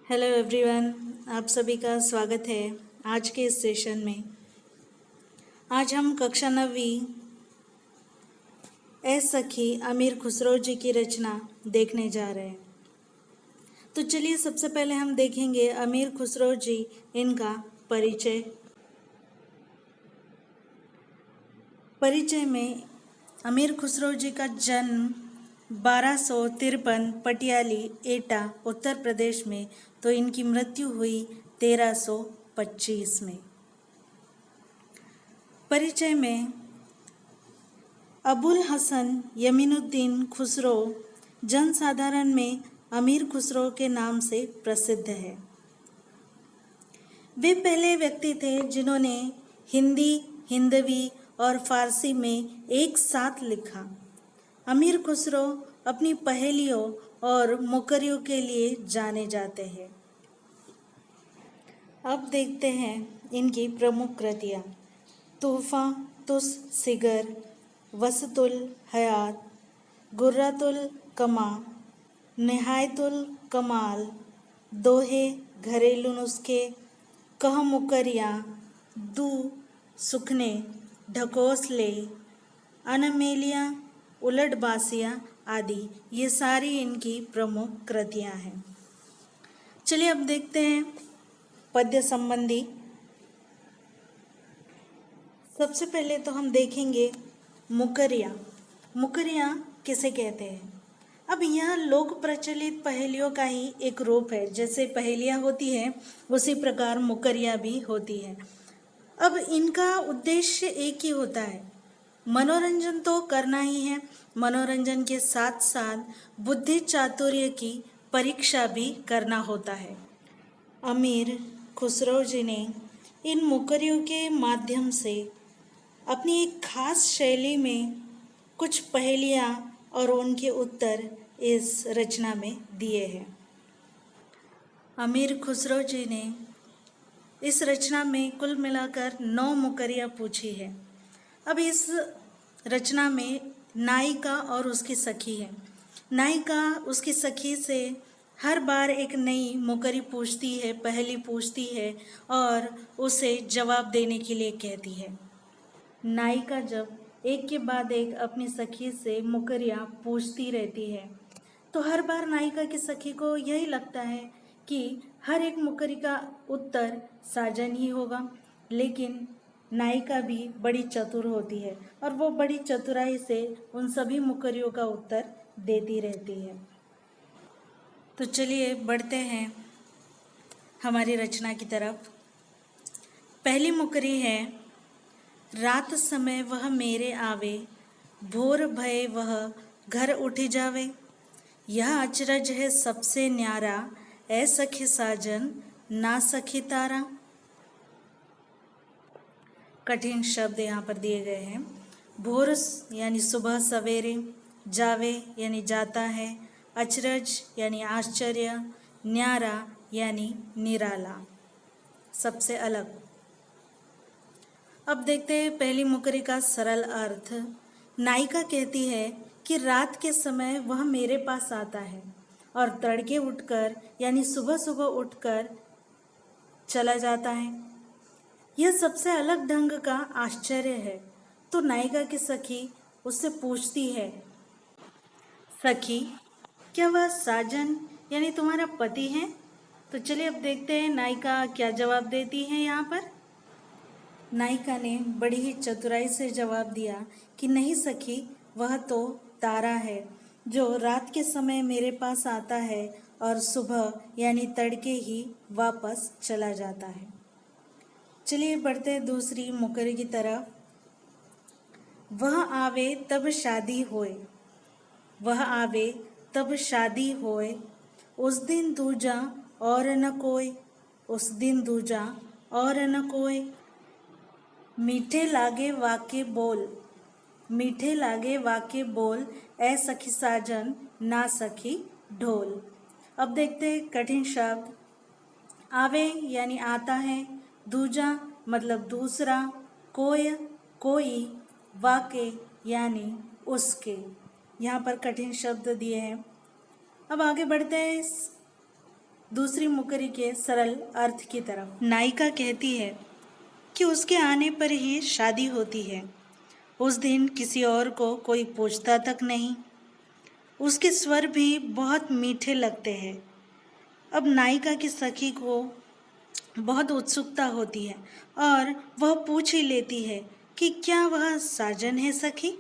Hello everyone, आप सभी का स्वागत है आज के इस सेशन में। आज हम कक्षा 9वीं ए सखी अमीर खुसरो जी की रचना देखने जा रहे हैं। तो चलिए सबसे पहले हम देखेंगे अमीर खुसरो जी, इनका परिचय में अमीर खुसरो जी का जन्म 1253 पटियाली एटा उत्तर प्रदेश में, तो इनकी मृत्यु हुई 1325 में। परिचय में अबुल हसन यमीनुद्दीन खुसरो जनसाधारण में अमीर खुसरो के नाम से प्रसिद्ध है। वे पहले व्यक्ति थे जिन्होंने हिंदी, हिंदवी और फारसी में एक साथ लिखा। अमीर खुसरो अपनी पहेलियों और मुकरियों के लिए जाने जाते हैं। अब देखते हैं इनकी प्रमुख कृतियाँ। तूफ़ा तुस सिगर, वसतुल हयात, गुर्रतुल कमा, निहायतुल कमाल, दोहे घरेलू नुस्खे, कह मुकरियाँ, दू सुखने, ढकोसले, अनमेलियाँ, उलटबासियाँ आदि, ये सारी इनकी प्रमुख कृतियाँ हैं। चलिए अब देखते हैं पद्य संबंधी। सबसे पहले तो हम देखेंगे मुकरियाँ। मुकरियाँ किसे कहते हैं? अब यह लोक प्रचलित पहेलियों का ही एक रूप है। जैसे पहेलियाँ होती हैं उसी प्रकार मुकरियाँ भी होती हैं। अब इनका उद्देश्य एक ही होता है, मनोरंजन तो करना ही है, मनोरंजन के साथ साथ बुद्धि चातुर्य की परीक्षा भी करना होता है। अमीर खुसरो जी ने इन मुकरियों के माध्यम से अपनी एक खास शैली में कुछ पहेलियाँ और उनके उत्तर इस रचना में दिए हैं। अमीर खुसरो जी ने इस रचना में कुल मिलाकर 9 मुकरियाँ पूछी है। अब इस रचना में नायिका और उसकी सखी है। नायिका उसकी सखी से हर बार एक नई मुकरी पूछती है, पहेली पूछती है और उसे जवाब देने के लिए कहती है। नायिका जब एक के बाद एक अपनी सखी से मुकरियाँ पूछती रहती है तो हर बार नायिका की सखी को यही लगता है कि हर एक मुकरी का उत्तर साजन ही होगा, लेकिन नायिका भी बड़ी चतुर होती है और वो बड़ी चतुराई से उन सभी मुकरियों का उत्तर देती रहती है। तो चलिए बढ़ते हैं हमारी रचना की तरफ। पहली मुकरी है, रात समय वह मेरे आवे, भोर भय वह घर उठ जावे, यह अचरज है सबसे न्यारा, ऐ सखी साजन ना सखी तारा। कठिन शब्द यहाँ पर दिए गए हैं। भोर यानी सुबह सवेरे, जावे यानी जाता है, अचरज यानी आश्चर्य, न्यारा यानी निराला, सबसे अलग। अब देखते हैं पहली मुकरी का सरल अर्थ। नायिका कहती है कि रात के समय वह मेरे पास आता है और तड़के उठकर यानी सुबह सुबह उठकर चला जाता है। यह सबसे अलग ढंग का आश्चर्य है। तो नायिका की सखी उससे पूछती है, सखी क्या वह साजन यानी तुम्हारा पति है? तो चलिए अब देखते हैं नायिका क्या जवाब देती है। यहाँ पर नायिका ने बड़ी ही चतुराई से जवाब दिया कि नहीं सखी, वह तो तारा है जो रात के समय मेरे पास आता है और सुबह यानी तड़के ही वापस चला जाता है। चलिए बढ़ते हैं दूसरी मुकरी की तरफ। वह आवे तब शादी होए, वह आवे तब शादी होए, उस दिन दूजा और न कोई, उस दिन दूजा और न कोई, मीठे लागे वाके बोल, मीठे लागे वाके बोल, ऐ सखी साजन ना सखी ढोल। अब देखते हैं कठिन शब्द। आवे यानी आता है, दूजा मतलब दूसरा, कोय कोई, वाके यानी उसके। यहाँ पर कठिन शब्द दिए हैं। अब आगे बढ़ते हैं। दूसरी मुकरी के सरल अर्थ की तरफ। नायिका कहती है कि उसके आने पर ही शादी होती है। उस दिन किसी और को कोई पूछता तक नहीं। उसके स्वर भी बहुत मीठे लगते हैं। अब नायिका की सखी को बहुत उत्सुकता होती है और वह पूछ ही लेती है कि क्या वह साजन है सखी।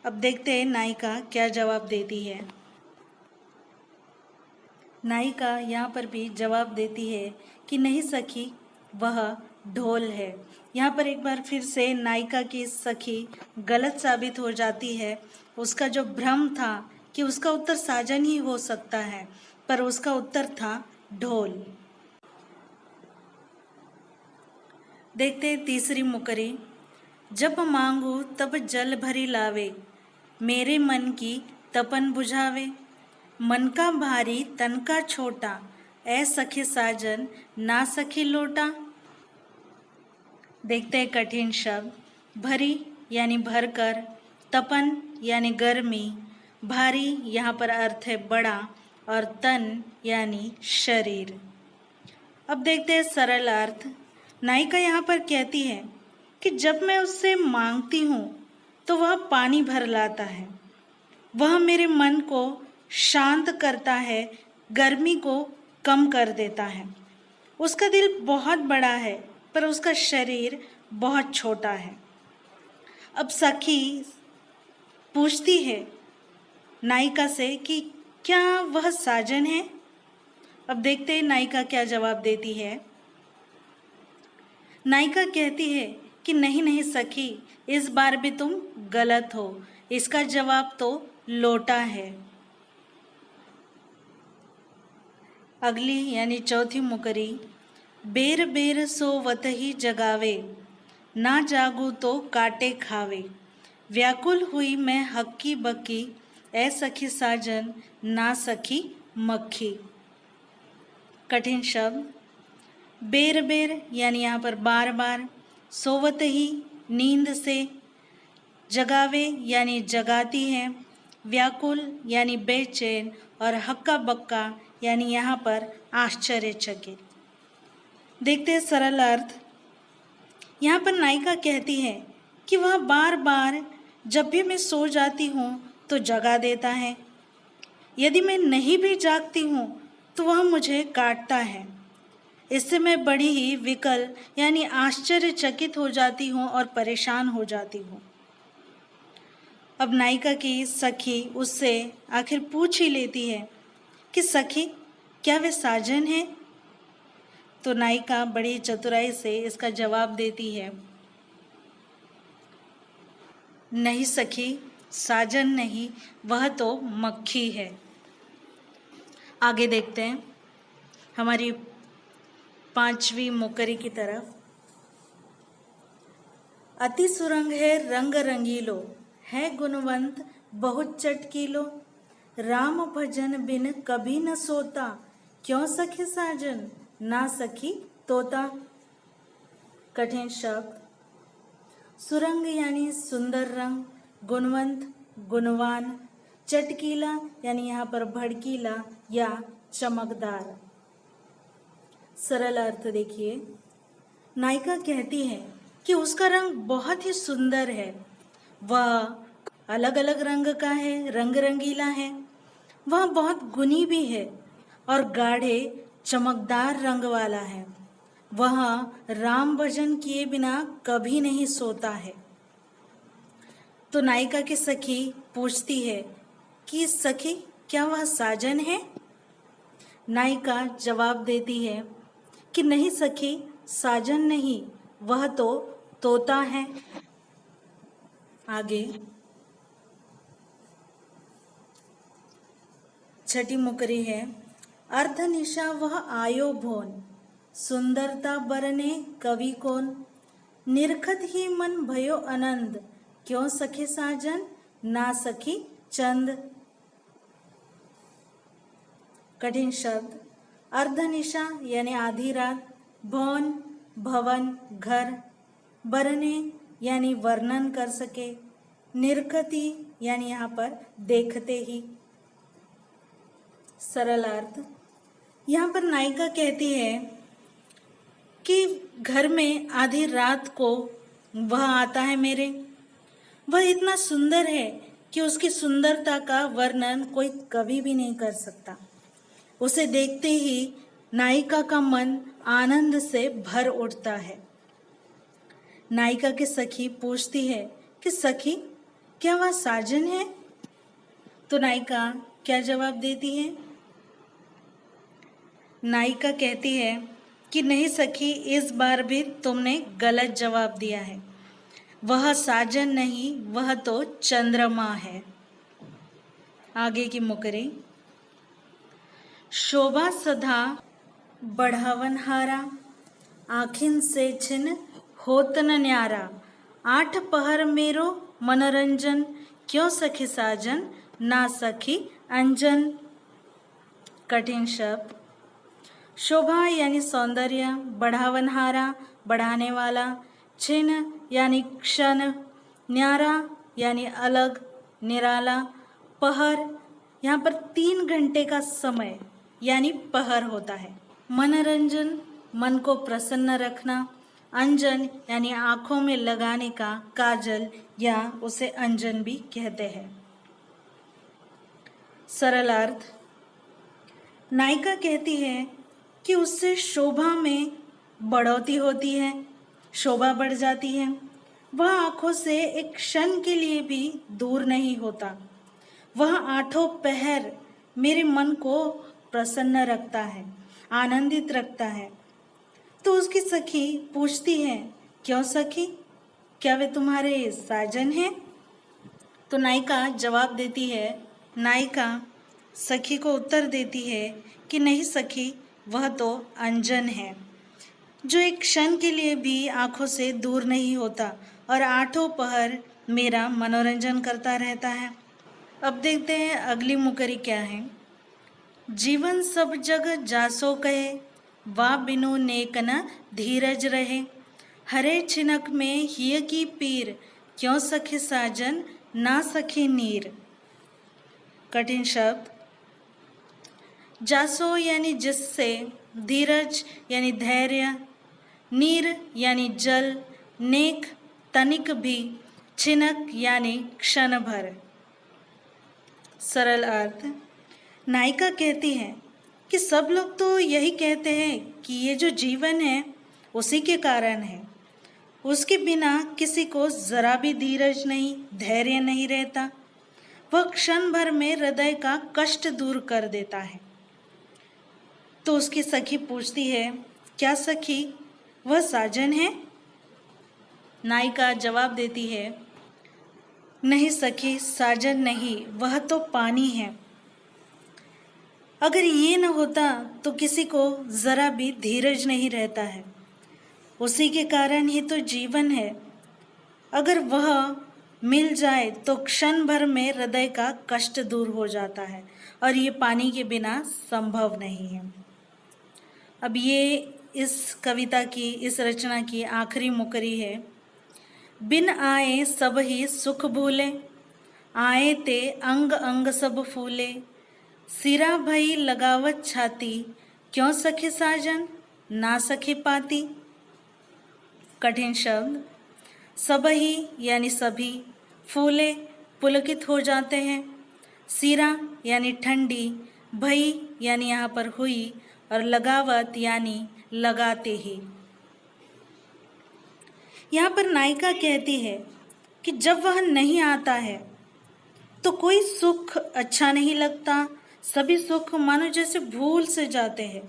अब देखते हैं नायिका क्या जवाब देती है। नायिका यहाँ पर भी जवाब देती है कि नहीं सखी, वह ढोल है। यहाँ पर एक बार फिर से नायिका की सखी गलत साबित हो जाती है। उसका जो भ्रम था कि उसका उत्तर साजन ही हो सकता है, पर उसका उत्तर था ढोल। देखते हैं तीसरी मुकरी। जब मांगू तब जल भरी लावे, मेरे मन की तपन बुझावे। मन का भारी तन का छोटा, ऐ सखी साजन ना सखी लोटा। देखते हैं कठिन शब्द। भरी यानी भरकर, तपन यानी गर्मी, भारी यहाँ पर अर्थ है बड़ा, और तन यानी शरीर। अब देखते हैं सरल अर्थ। नायिका यहाँ पर कहती है कि जब मैं उससे मांगती हूँ तो वह पानी भर लाता है। वह मेरे मन को शांत करता है, गर्मी को कम कर देता है। उसका दिल बहुत बड़ा है पर उसका शरीर बहुत छोटा है। अब सखी पूछती है नायिका से कि क्या वह साजन है। अब देखते हैं नायिका क्या जवाब देती है। नायिका कहती है कि नहीं नहीं सखी, इस बार भी तुम गलत हो। इसका जवाब तो लोटा है। अगली यानी चौथी मुकरी। बेर बेर सोवत ही जगावे, ना जागू तो काटे खावे। व्याकुल हुई मैं हक्की बक्की, ऐ सखी साजन ना सखी मक्खी। कठिन शब्द। बेर बेर यानी यहाँ पर बार बार, सोवत ही नींद से, जगावे यानी जगाती है, व्याकुल यानी बेचैन, और हक्का बक्का यानी यहाँ पर आश्चर्यचकित। देखते हैं सरल अर्थ। यहाँ पर नायिका कहती है कि वह बार बार जब भी मैं सो जाती हूँ तो जगा देता है। यदि मैं नहीं भी जागती हूँ तो वह मुझे काटता है। इससे मैं बड़ी ही विकल यानी आश्चर्यचकित हो जाती हूँ और परेशान हो जाती हूँ। अब नायिका की सखी उससे आखिर पूछ ही लेती है कि सखी, क्या वे साजन है। तो नायिका बड़ी चतुराई से इसका जवाब देती है, नहीं सखी, साजन नहीं, वह तो मक्खी है। आगे देखते हैं हमारी पांचवी मुकरी की तरफ। अति सुरंग है रंग रंगीलो, है गुणवंत बहुत चटकीलो। राम भजन बिन कभी न सोता, क्यों सखी साजन ना सखी तोता। कठिन शब्द। सुरंग यानी सुंदर रंग, गुणवंत गुणवान, चटकीला यानी यहाँ पर भड़कीला या चमकदार। सरल अर्थ देखिए। नायिका कहती है कि उसका रंग बहुत ही सुंदर है। वह अलग अलग रंग का है, रंग रंगीला है। वह बहुत गुणी भी है और गाढ़े चमकदार रंग वाला है। वह राम भजन किए बिना कभी नहीं सोता है। तो नायिका की सखी पूछती है कि सखी, क्या वह साजन है। नायिका जवाब देती है कि नहीं सखी, साजन नहीं, वह तो तोता है। आगे छठी मुकरी है। अर्धनिशा वह आयो भोन, सुंदरता बरने कवि कौन। निरखत ही मन भयो आनंद, क्यों सखे साजन ना सखी चंद। कठिन शब्द। अर्धनिशा यानी आधी रात, भवन भवन घर, बरने यानी वर्णन कर सके, निरखती यानी यहाँ पर देखते ही। सरल अर्थ। यहाँ पर नायिका कहती है कि घर में आधी रात को वह आता है मेरे। वह इतना सुंदर है कि उसकी सुंदरता का वर्णन कोई कवि भी नहीं कर सकता। उसे देखते ही नायिका का मन आनंद से भर उठता है। नायिका की सखी पूछती है कि सखी, क्या वह साजन है? तो नायिका क्या जवाब देती है? नायिका कहती है कि नहीं सखी, इस बार भी तुमने गलत जवाब दिया है। वह साजन नहीं, वह तो चंद्रमा है। आगे की मुकरी। शोभा सधा बढ़ावनहारा, आखिन से छिन होत न न्यारा। 8 पहर मेरो मनोरंजन, क्यों सखी साजन ना सखी अंजन। कठिन शब्द। शोभा यानी सौंदर्य, बढ़ावनहारा बढ़ाने वाला, छिन यानी क्षण, न्यारा यानी अलग निराला, पहर यहाँ पर 3 घंटे का समय यानी पहर होता है। मनोरंजन मन को प्रसन्न रखना, अंजन यानी आंखों में लगाने का काजल या उसे अंजन भी कहते हैं। सरल अर्थ। नायिका कहती है कि उससे शोभा में बढ़ोतरी होती है, शोभा बढ़ जाती है। वह आंखों से एक क्षण के लिए भी दूर नहीं होता। वह 8 पहर मेरे मन को प्रसन्न रखता है, आनंदित रखता है। तो उसकी सखी पूछती है, क्यों सखी, क्या वे तुम्हारे साजन हैं? तो नायिका जवाब देती है, नायिका सखी को उत्तर देती है कि नहीं सखी, वह तो अंजन है, जो एक क्षण के लिए भी आंखों से दूर नहीं होता और 8 पहर मेरा मनोरंजन करता रहता है। अब देखते हैं अगली मुकरी क्या है। जीवन सब जग जासो कहे, वा बिनु नेक न धीरज रहे। हरे छिनक में हिय की पीर, क्यों सखी साजन ना सखी नीर। कठिन शब्द। जासो यानी जिससे, धीरज यानी धैर्य, नीर यानी जल, नेक तनिक भी, छिनक यानी क्षण भर। सरल अर्थ। नायिका कहती है कि सब लोग तो यही कहते हैं कि ये जो जीवन है उसी के कारण है। उसके बिना किसी को जरा भी धीरज नहीं, धैर्य नहीं रहता। वह क्षण भर में हृदय का कष्ट दूर कर देता है। तो उसकी सखी पूछती है, क्या सखी वह साजन है? नायिका जवाब देती है, नहीं सखी, साजन नहीं, वह तो पानी है। अगर ये न होता तो किसी को जरा भी धीरज नहीं रहता है। उसी के कारण ही तो जीवन है। अगर वह मिल जाए तो क्षण भर में हृदय का कष्ट दूर हो जाता है और ये पानी के बिना संभव नहीं है। अब ये इस कविता की, इस रचना की आखिरी मुकरी है। बिन आए सब ही सुख भूले, आए ते अंग अंग सब फूले। सिरा भई लगावत छाती, क्यों सखी साजन ना सखी पाती। कठिन शब्द। सबही यानी सभी, फूले पुलकित हो जाते हैं, सिरा यानी ठंडी, भई यानी यहाँ पर हुई, और लगावत यानी लगाते ही। यहाँ पर नायिका कहती है कि जब वह नहीं आता है तो कोई सुख अच्छा नहीं लगता, सभी सुख मानो जैसे भूल से जाते हैं।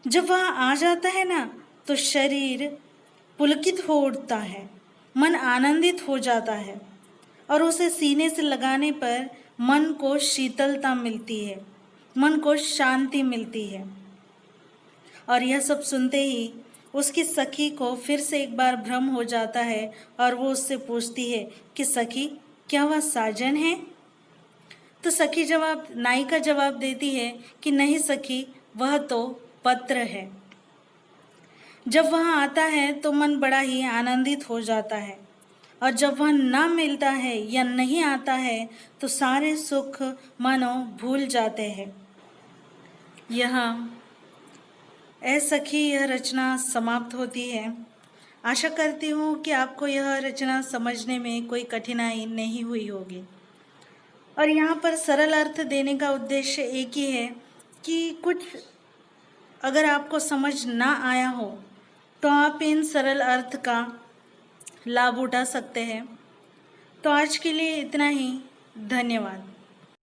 जब वह आ जाता है ना तो शरीर पुलकित हो उठता है, मन आनंदित हो जाता है और उसे सीने से लगाने पर मन को शीतलता मिलती है, मन को शांति मिलती है। और यह सब सुनते ही उसकी सखी को फिर से एक बार भ्रम हो जाता है और वो उससे पूछती है कि सखी क्या वह साजन है? तो नायिका जवाब देती है कि नहीं सखी, वह तो पत्र है। जब वह आता है तो मन बड़ा ही आनंदित हो जाता है और जब वह ना मिलता है या नहीं आता है तो सारे सुख मानो भूल जाते हैं। यह ए सखी, यह रचना समाप्त होती है। आशा करती हूँ कि आपको यह रचना समझने में कोई कठिनाई नहीं हुई होगी। और यहाँ पर सरल अर्थ देने का उद्देश्य एक ही है कि कुछ अगर आपको समझ ना आया हो तो आप इन सरल अर्थ का लाभ उठा सकते हैं। तो आज के लिए इतना ही। धन्यवाद।